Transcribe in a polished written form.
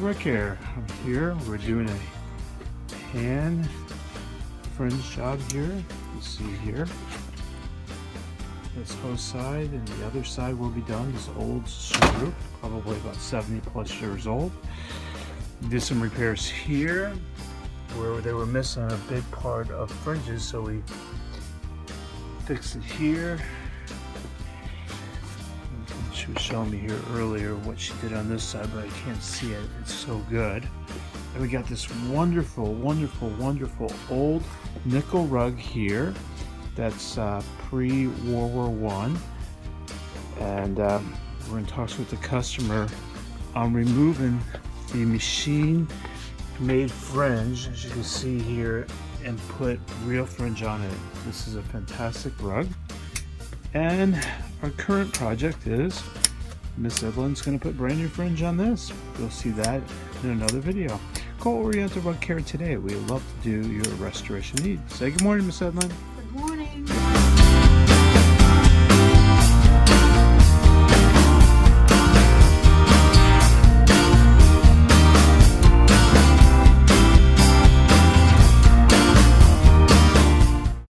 Rug Care. Here we're doing a hand fringe job here. You see here. This hose side and the other side will be done. This old screw, probably about 70+ years old. Did some repairs here where they were missing a big part of fringes, so we fixed it here. She was showing me here earlier what she did on this side, but I can't see it. It's so good. And we got this wonderful, wonderful, wonderful old nickel rug here. That's pre-World War I. And we're in talks with the customer on removing the machine-made fringe, as you can see here, and put real fringe on it. This is a fantastic rug. And our current project is Miss Evelyn's going to put brand new fringe on this. You'll see that in another video. Call Oriental Rug Care today. We love to do your restoration needs. Say good morning, Miss Evelyn.